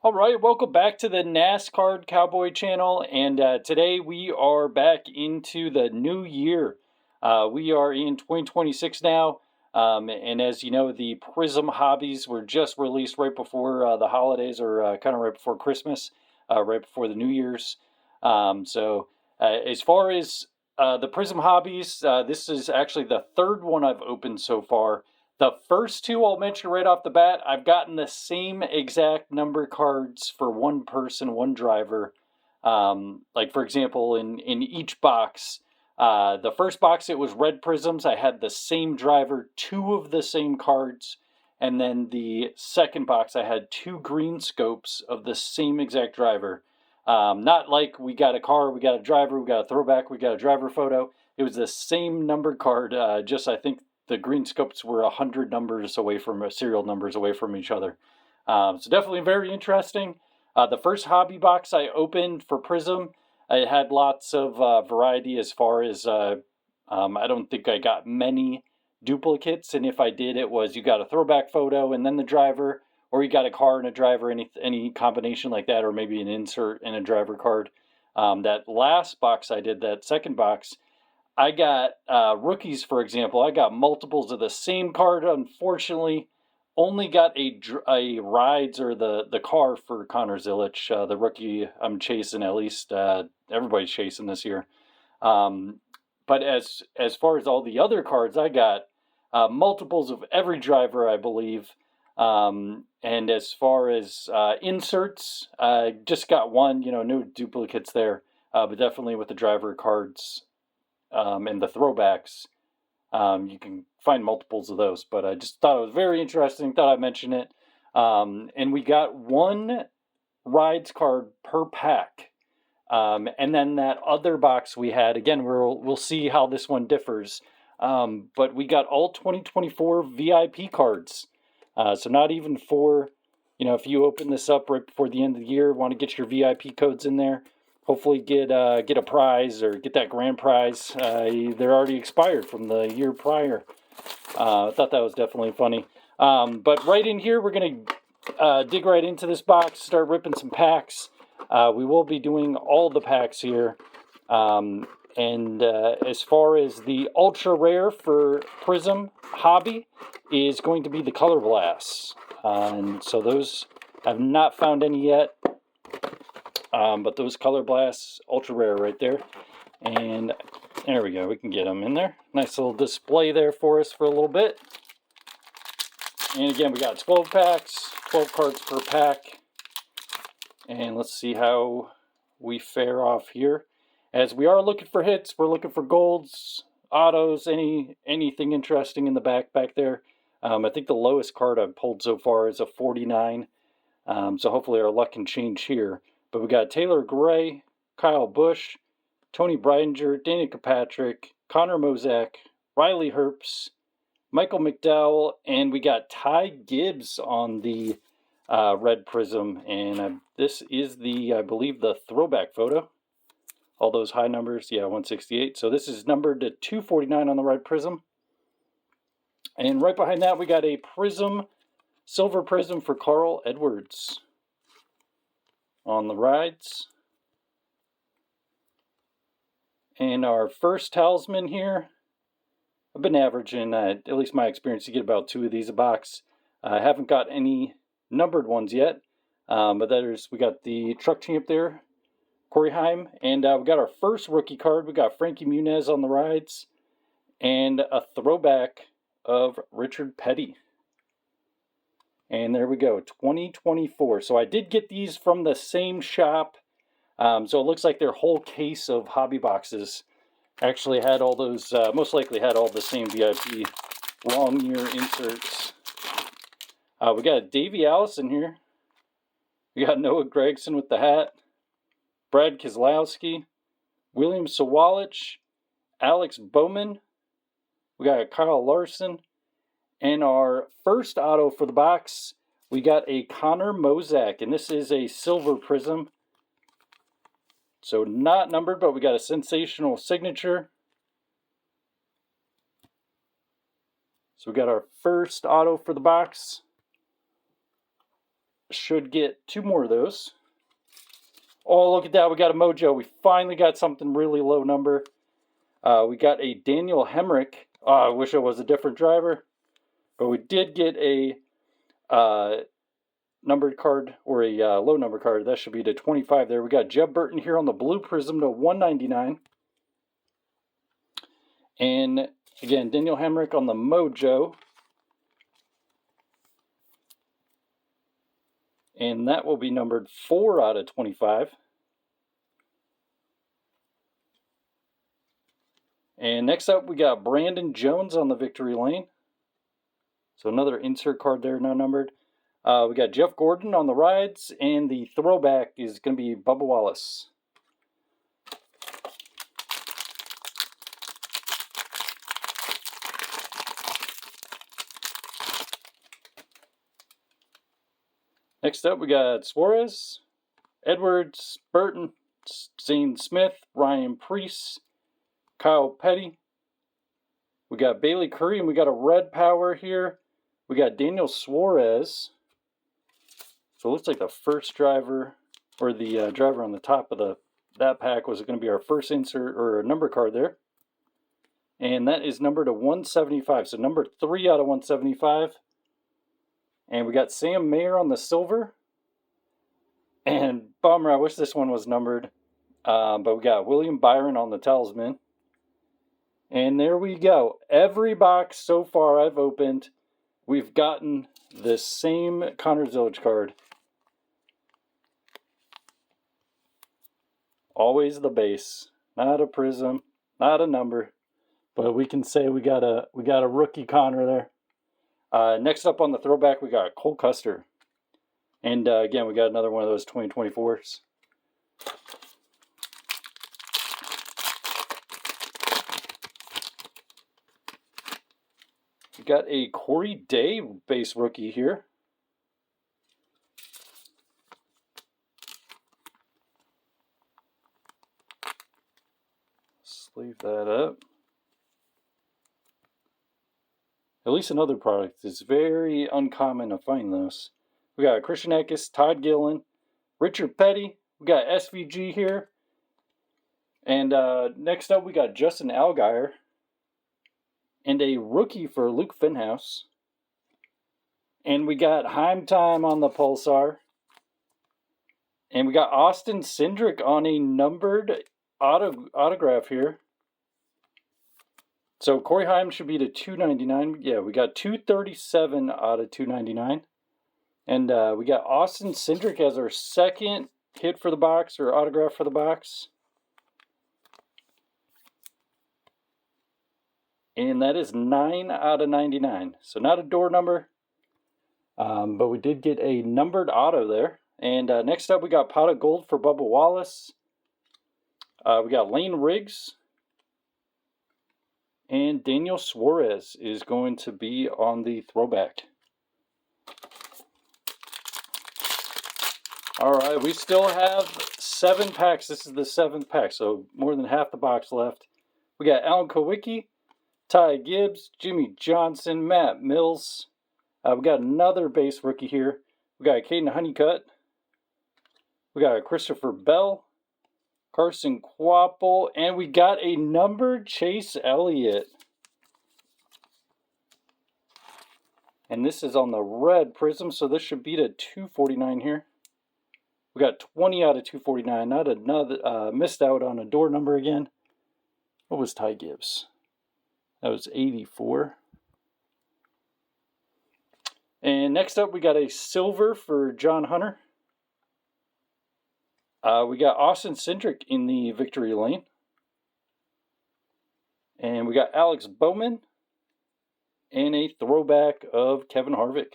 All right, welcome back to the NASCAR Cowboy channel, and today we are back into the new year. We are in 2026 now, and as you know, the Prizm hobbies were just released right before the holidays, or kind of right before Christmas, right before the New Year's. As far as the Prizm hobbies, this is actually the third one I've opened so far. The first two I'll mention right off the bat. I've gotten the same exact number cards for one person, one driver. Like for example, in each box, the first box it was red Prizms. I had the same driver, two of the same cards, and then the second box I had two green scopes of the same exact driver. Not like we got a car, we got a driver, we got a throwback, we got a driver photo. It was the same number card. Just I think the green scopes were 100 numbers away from serial numbers away from each other. So definitely very interesting. The first hobby box I opened for Prizm, it had lots of variety as far as I don't think I got many duplicates, and if I did, it was you got a throwback photo and then the driver, or you got a car and a driver, any combination like that, or maybe an insert and a driver card. That last box I did, that second box, I got rookies, for example. I got multiples of the same card. Unfortunately, only got a rides or the car for Connor Zilic, the rookie I'm chasing. At least everybody's chasing this year. But as far as all the other cards, I got multiples of every driver, I believe. And as far as inserts, I just got one. No duplicates there, but definitely with the driver cards. And the throwbacks, you can find multiples of those. But I just thought it was very interesting. Thought I'd mention it. And we got one rides card per pack. And then that other box we had, again, we'll see how this one differs. But we got all 2024 VIP cards. So not even for, if you open this up right before the end of the year, want to get your VIP codes in there. Hopefully get a prize or get that grand prize. They're already expired from the year prior. I thought that was definitely funny. But right in here, we're going to dig right into this box, start ripping some packs. We will be doing all the packs here. As far as the ultra rare for Prizm hobby is going to be the color blasts. And so those, I've not found any yet. But those color blasts, ultra rare right there. And there we go, we can get them in there. Nice little display there for us for a little bit. And again, we got 12 packs, 12 cards per pack. And let's see how we fare off here. As we are looking for hits, we're looking for golds, autos, anything interesting in the back there. I think the lowest card I've pulled so far is a 49. So hopefully our luck can change here. But we got Taylor Gray, Kyle Busch, Tony Breidinger, Danny Kirkpatrick, Connor Mozak, Riley Herbst, Michael McDowell, and we got Ty Gibbs on the red Prizm. And this is I believe, the throwback photo. All those high numbers, yeah, 168. So this is numbered to 249 on the red Prizm. And right behind that, we got a Prizm, silver Prizm for Carl Edwards on the rides. And our first talisman here, I've been averaging, at least my experience, to get about 2 of these a box. I haven't got any numbered ones yet, but we got the truck champ there, Corey Heim, and we got our first rookie card. We got Frankie Muniz on the rides, and a throwback of Richard Petty. And there we go, 2024. So I did get these from the same shop. So it looks like their whole case of hobby boxes actually had all those, most likely had all the same VIP long year inserts. We got Davey Allison here. We got Noah Gregson with the hat. Brad Keselowski. William Sawalich. Alex Bowman. We got Kyle Larson. And our first auto for the box, we got a Connor Mozak, and this is a silver Prizm. So not numbered, but we got a sensational signature. So we got our first auto for the box. should get 2 more of those. Oh, look at that. We got a Mojo. We finally got something really low number. We got a Daniel Hemrick. Oh, I wish it was a different driver. But we did get a numbered card, or a low number card. That should be to 25 there. We got Jeb Burton here on the blue Prizm to 199. And again, Daniel Hemrick on the Mojo. And that will be numbered 4 out of 25. And next up, we got Brandon Jones on the victory lane. So another insert card there, not numbered. We got Jeff Gordon on the rides, and the throwback is going to be Bubba Wallace. Next up, we got Suarez, Edwards, Burton, Zane Smith, Ryan Preece, Kyle Petty. We got Bailey Curry, and we got a red power here. We got Daniel Suarez. So it looks like the first driver, or the driver on the top of that pack was going to be our first insert, or a number card there. And that is numbered to 175. So number 3 out of 175. And we got Sam Mayer on the silver. And bummer, I wish this one was numbered. But we got William Byron on the talisman. And there we go. Every box so far I've opened, we've gotten the same Connor Zillage card. Always the base. Not a Prizm, not a number. But we can say we got a rookie Connor there. Next up on the throwback, we got Cole Custer. And again, we got another one of those 2024s. We got a Corey Day base rookie here. Sleeve that up. At least in other products, it's very uncommon to find those. We got Christian Eckes, Todd Gillen, Richard Petty. We got SVG here. And next up, we got Justin Allgaier. And a rookie for Luke Finhouse. And we got Heim Time on the Pulsar. And we got Austin Cindric on a numbered autograph here. So Corey Heim should be to 299. Yeah, we got 237 out of 299. And we got Austin Cindric as our second hit for the box, or autograph for the box. And that is 9 out of 99. So not a door number, but we did get a numbered auto there. And next up, we got Pot of Gold for Bubba Wallace. We got Lane Riggs. And Daniel Suarez is going to be on the throwback. Alright, we still have 7 packs. This is the 7th pack, so more than half the box left. We got Alan Kowicki, Ty Gibbs, Jimmy Johnson, Matt Mills. We got another base rookie here. We got Caden Honeycutt. We got Christopher Bell, Carson Quapple, and we got a numbered Chase Elliott. And this is on the red Prizm, so this should be to 249 here. We got 20 out of 249. Not another, missed out on a door number again. What was Ty Gibbs? That was 84. And next up, we got a silver for John Hunter. We got Austin Cindric in the victory lane. And we got Alex Bowman. And a throwback of Kevin Harvick.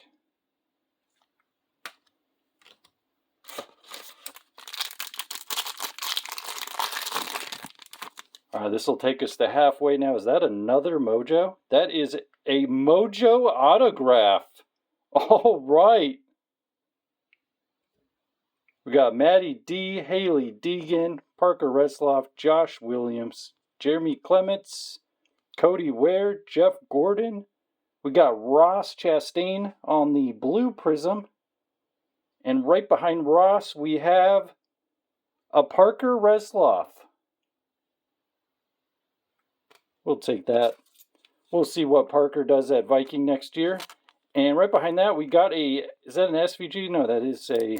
This will take us to halfway now. Is that another Mojo? That is a Mojo autograph. All right. We got Matty D, Haley Deegan, Parker Resloff, Josh Williams, Jeremy Clements, Cody Ware, Jeff Gordon. We got Ross Chastain on the blue Prizm. And right behind Ross, we have a Parker Resloff. We'll take that. We'll see what Parker does at Viking next year. And right behind that, we got a, is that an SVG? No, that is a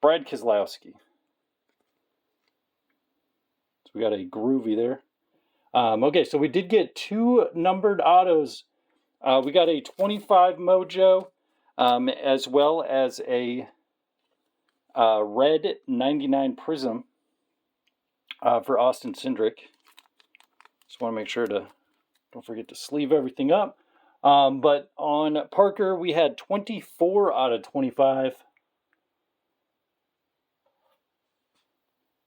Brad Keselowski. So we got a groovy there. Okay, so we did get 2 numbered autos. We got a 25 Mojo, as well as a red 99 Prizm for Austin Cindric. Just want to make sure to don't forget to sleeve everything up. But on Parker, we had 24 out of 25.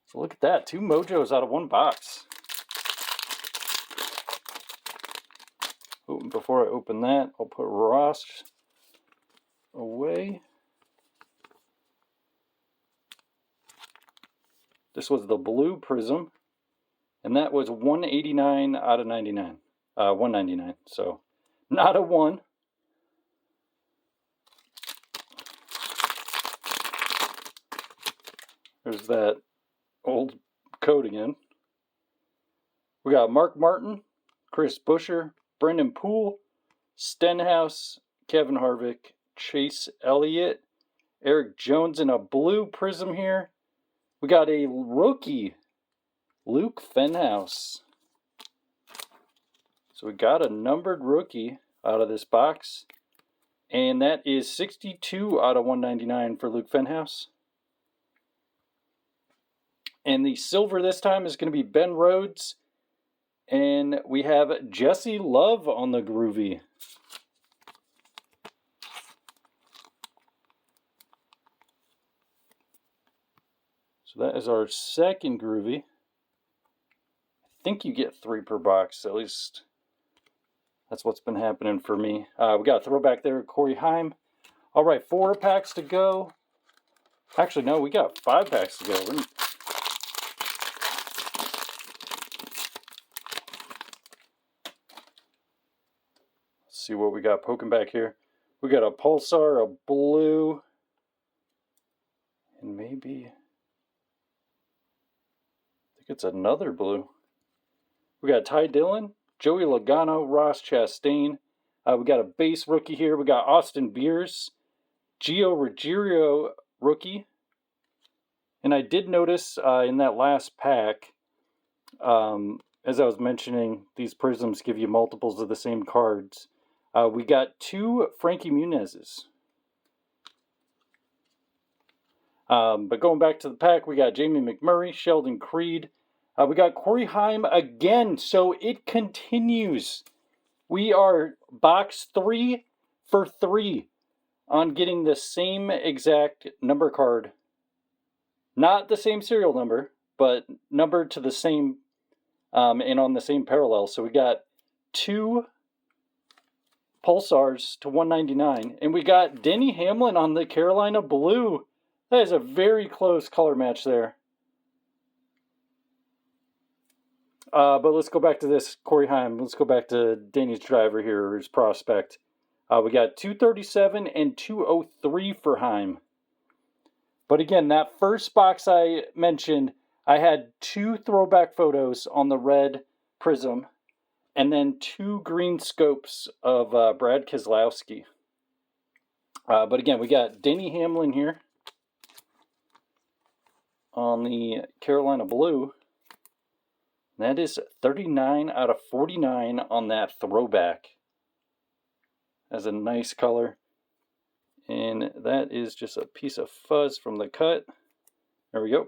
So look at that, 2 Mojos out of 1 box. Oh, before I open that, I'll put Ross away. This was the blue Prizm, and that was 189 out of 99. 199, so not a 1. There's that old code again. We got Mark Martin, Chris Buescher, Brendan Poole, Stenhouse, Kevin Harvick, Chase Elliott, Eric Jones in a blue Prizm here. We got a rookie, Luke Fenhouse. So we got a numbered rookie out of this box. And that is 62 out of 199 for Luke Fenhouse. And the silver this time is going to be Ben Rhodes. And we have Jesse Love on the groovy. So that is our second groovy. I think you get 3 per box, at least that's what's been happening for me. We got a throwback there, Corey Heim. All right, 4 packs to go. Actually, no, we got 5 packs to go. Let's see what we got poking back here. We got a Pulsar, a blue, and maybe, I think it's another blue. We got Ty Dillon, Joey Logano, Ross Chastain. We got a base rookie here. We got Austin Beers, Gio Ruggiero rookie. And I did notice in that last pack, as I was mentioning, these Prizms give you multiples of the same cards. We got 2 Frankie Munizes. But going back to the pack, we got Jamie McMurray, Sheldon Creed. We got Corey Heim again, so it continues. We are box 3 for 3 on getting the same exact number card. Not the same serial number, but numbered to the same and on the same parallel. So we got 2 Pulsars to 199, and we got Denny Hamlin on the Carolina Blue. That is a very close color match there. But let's go back to this Corey Heim. Let's go back to Danny's driver here, his prospect. We got 237 and 203 for Heim. But again, that first box I mentioned, I had 2 throwback photos on the red Prizm, and then 2 green scopes of Brad Keselowski. But again, we got Denny Hamlin here on the Carolina Blue. That is 39 out of 49 on that throwback. That's a nice color. And that is just a piece of fuzz from the cut. There we go.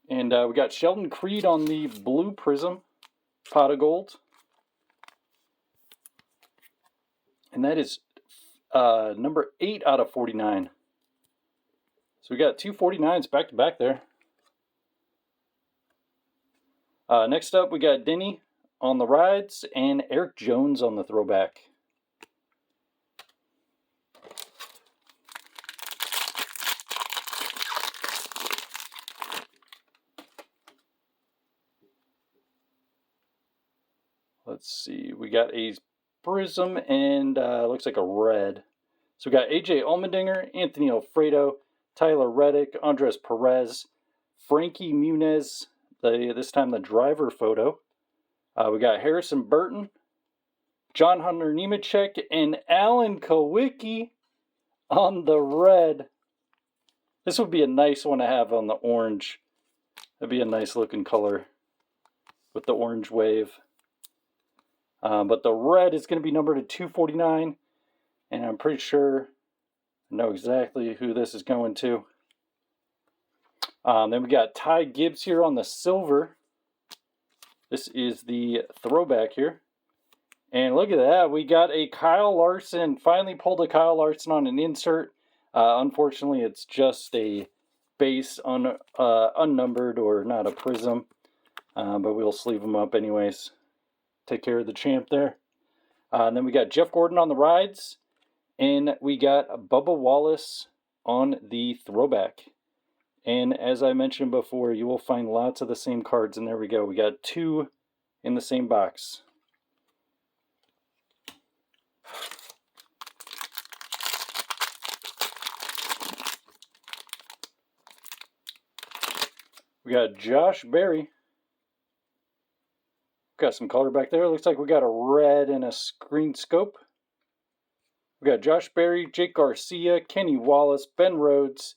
And we got Sheldon Creed on the blue Prizm, pot of gold. And that is number 8 out of 49. So we got 2 49s back to back there. Next up, we got Denny on the rides and Eric Jones on the throwback. Let's see, we got a Prizm, and looks like a red. So we got AJ Allmendinger, Anthony Alfredo, Tyler Reddick, Andres Perez, Frankie Muniz, this time the driver photo. We got Harrison Burton, John Hunter Nemechek, and Alan Kowicki on the red. This would be a nice one to have on the orange. That'd be a nice looking color with the orange wave. But the red is going to be numbered to 249, and I'm pretty sure I know exactly who this is going to. Then we got Ty Gibbs here on the silver. This is the throwback here. And look at that, we got a Kyle Larson. Finally pulled a Kyle Larson on an insert. Unfortunately, it's just a base unnumbered, or not a Prizm. But we'll sleeve them up anyways. Take care of the champ there. And then we got Jeff Gordon on the rides. And we got Bubba Wallace on the throwback. And as I mentioned before, you will find lots of the same cards. And there we go. We got 2 in the same box. We got Josh Berry. Got some color back there. Looks like we got a red and a screen scope. We got Josh Berry, Jake Garcia, Kenny Wallace, Ben Rhodes,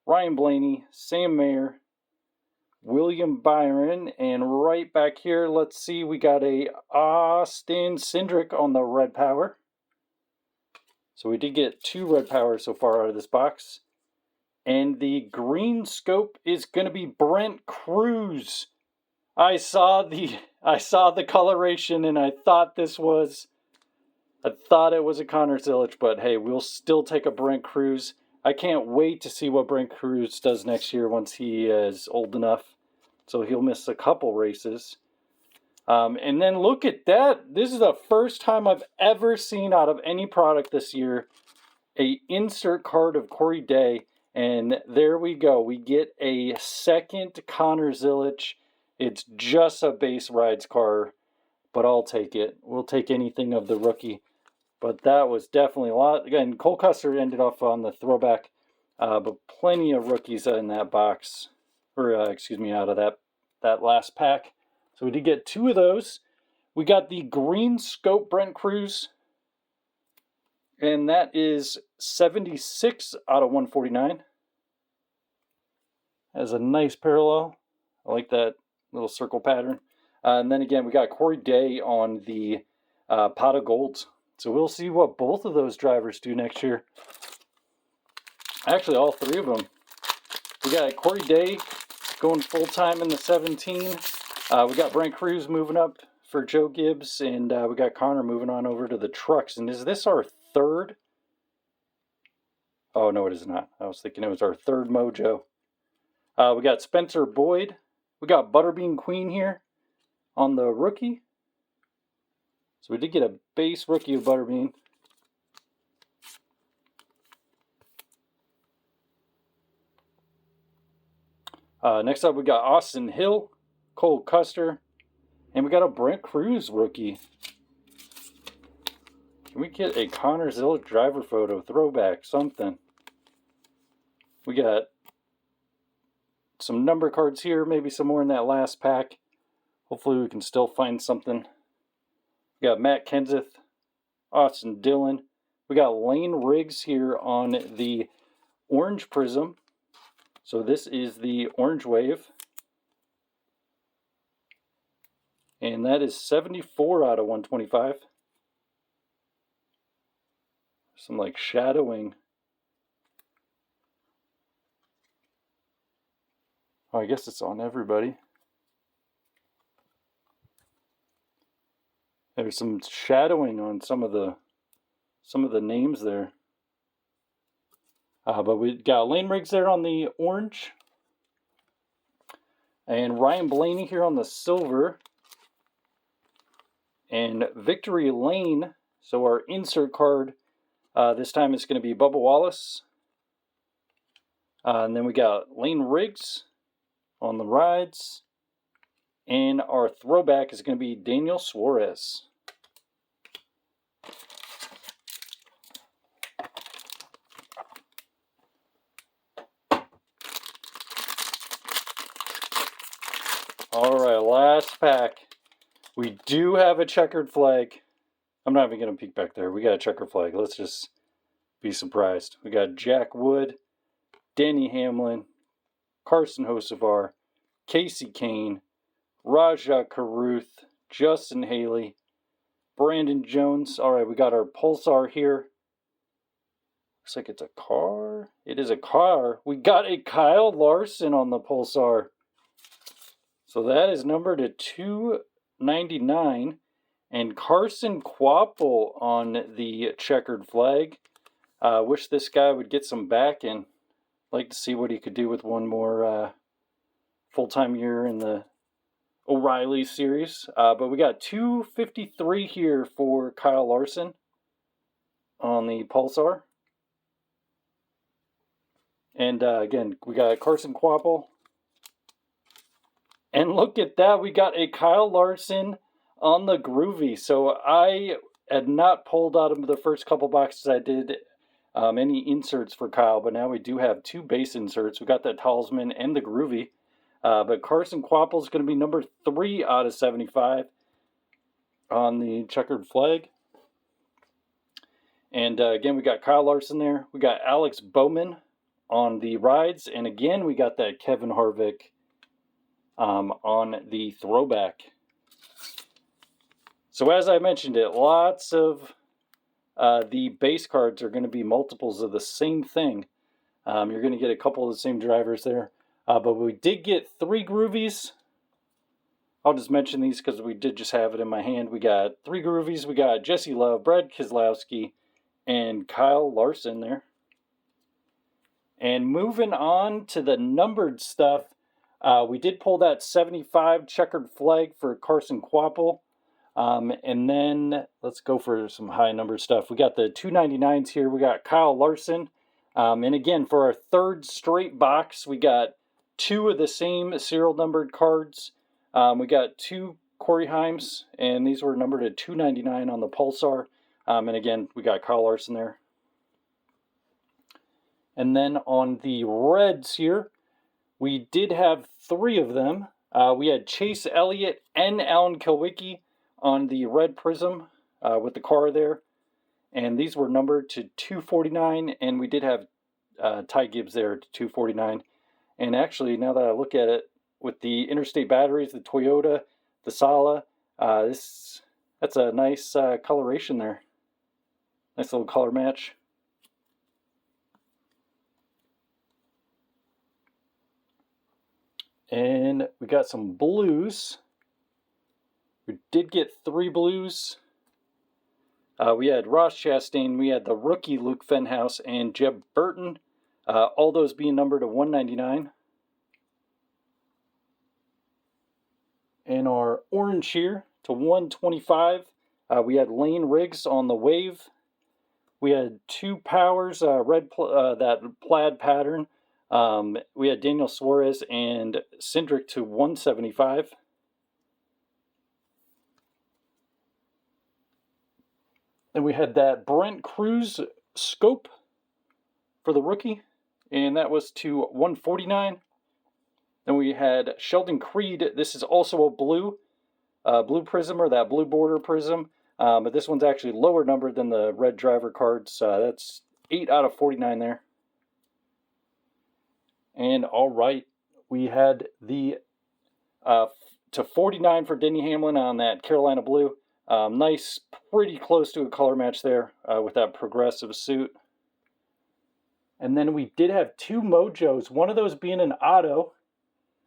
Ryan Blaney, Sam Mayer, William Byron, and right back here, let's see, we got a Austin Cindric on the red power. So we did get 2 red powers so far out of this box. And the green scope is going to be Brent Cruz. I saw the coloration and I thought it was a Connor Zilic, but hey, we'll still take a Brent Cruz. I can't wait to see what Brent Cruz does next year once he is old enough. So he'll miss a couple races. And then look at that. This is the first time I've ever seen out of any product this year a insert card of Corey Day. And there we go. We get a second Connor Zilic. It's just a base rides car, but I'll take it. We'll take anything of the rookie. But that was definitely a lot. Again, Cole Custer ended off on the throwback, but plenty of rookies in that box, or out of that last pack. So we did get 2 of those. We got the green scope Brent Cruz, and that is 76 out of 149. Has a nice parallel. I like that little circle pattern. And then again, we got Corey Day on the pot of golds. So we'll see what both of those drivers do next year. Actually, all 3 of them. We got Corey Day going full-time in the 17. We got Brent Cruz moving up for Joe Gibbs. And we got Connor moving on over to the trucks. And is this our 3rd? Oh, no, it is not. I was thinking it was our 3rd Mojo. We got Spencer Boyd. We got Butterbean Queen here on the rookie. So we did get a base rookie of Butterbean. Next up, we got Austin Hill, Cole Custer, and we got a Brent Cruz rookie. Can we get a Connor Zilic driver photo, throwback, something? We got some number cards here, maybe some more in that last pack. Hopefully we can still find something. We got Matt Kenseth, Austin Dillon. We got Lane Riggs here on the orange Prizm. So this is the orange wave. And that is 74 out of 125. Some like shadowing. Oh, I guess it's on everybody. There's some shadowing on some of the names there. But we got Lane Riggs there on the orange. And Ryan Blaney here on the silver. And Victory Lane. So our insert card, this time it's going to be Bubba Wallace. And then we got Lane Riggs on the rides. And our throwback is going to be Daniel Suarez. All right, last pack. We do have a checkered flag. I'm not even going to peek back there. We got a checkered flag. Let's just be surprised. We got Jack Wood, Denny Hamlin, Carson Hocevar, Casey Kane, Raja Caruth, Justin Haley, Brandon Jones. All right, we got our Pulsar here. Looks like it's a car. It is a car. We got a Kyle Larson on the Pulsar. So that is numbered to 299. And Carson Quapple on the checkered flag. Wish this guy would get some back and like to see what he could do with one more full-time year in the O'Reilly series. But we got 253 here for Kyle Larson on the Pulsar. And again, we got Carson Quapple. And look at that, we got a Kyle Larson on the Groovy. So I had not pulled out of the first couple boxes I did any inserts for Kyle, but now we do have 2 base inserts. We got the Talisman and the Groovy. But Carson Quapple is going to be number 3 out of 75 on the checkered flag. And again, we got Kyle Larson there. We got Alex Bowman on the rides. And again, we got that Kevin Harvick on the throwback. So as I mentioned it, lots of the base cards are going to be multiples of the same thing. You're going to get a couple of the same drivers there. But we did get 3 Groovies. I'll just mention these because we did just have it in my hand. We got 3 Groovies. We got Jesse Love, Brad Keselowski, and Kyle Larson there. And moving on to the numbered stuff, we did pull that 75 checkered flag for Carson Quapple. And then let's go for some high number stuff. We got the 299s here. We got Kyle Larson. And again, for our 3rd straight box, we got 2 of the same serial numbered cards. We got 2 Corey Himes, and these were numbered at 299 on the Pulsar. And again, we got Kyle Larson there. And then on the reds here, we did have 3 of them. We had Chase Elliott and Alan Kulwicki on the red Prizm with the car there. And these were numbered to 249, and we did have Ty Gibbs there to 249. And actually, now that I look at it, with the interstate batteries, the Toyota, the Sala, that's a nice coloration there. Nice little color match. And we got some blues. We did get 3 blues. We had Ross Chastain, we had the rookie Luke Fenhouse, and Jeb Burton. All those being numbered to 199. And our orange here to 125. We had Lane Riggs on the wave. We had 2 powers, that plaid pattern. We had Daniel Suarez and Cindric to 175. Then we had that Brent Cruz scope for the rookie, and that was to 149. Then we had Sheldon Creed. This is also a blue Prizm, or that blue border Prizm, but this one's actually lower numbered than the red driver cards. That's 8 out of 49 there. And all right, we had the to 49 for Denny Hamlin on that Carolina blue. Nice, pretty close to a color match there with that progressive suit. And then we did have 2 Mojos, one of those being an auto.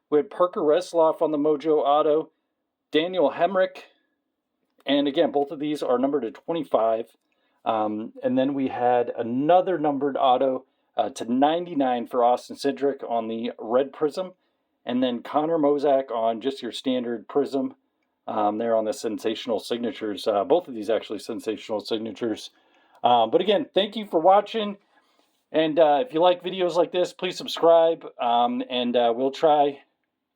We had Parker Resloff on the Mojo auto, Daniel Hemrick, and again, both of these are numbered to 25. And then we had another numbered auto to 99 for Austin Cindric on the red Prizm, and then Connor Mozak on just your standard Prizm. There on the sensational signatures. Both of these actually sensational signatures. But again, thank you for watching. And if you like videos like this, please subscribe. And we'll try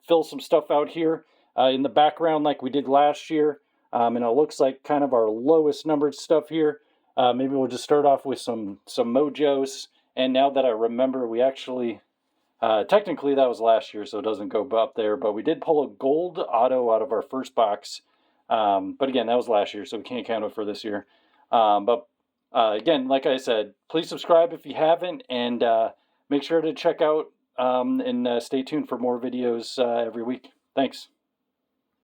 fill some stuff out here in the background like we did last year. And it looks like kind of our lowest numbered stuff here. Maybe we'll just start off with some Mojos. And now that I remember, we actually Technically, that was last year, so it doesn't go up there. But we did pull a gold auto out of our first box. But again, that was last year, so we can't count it for this year. But again, like I said, please subscribe if you haven't, and make sure to check out and stay tuned for more videos every week. Thanks.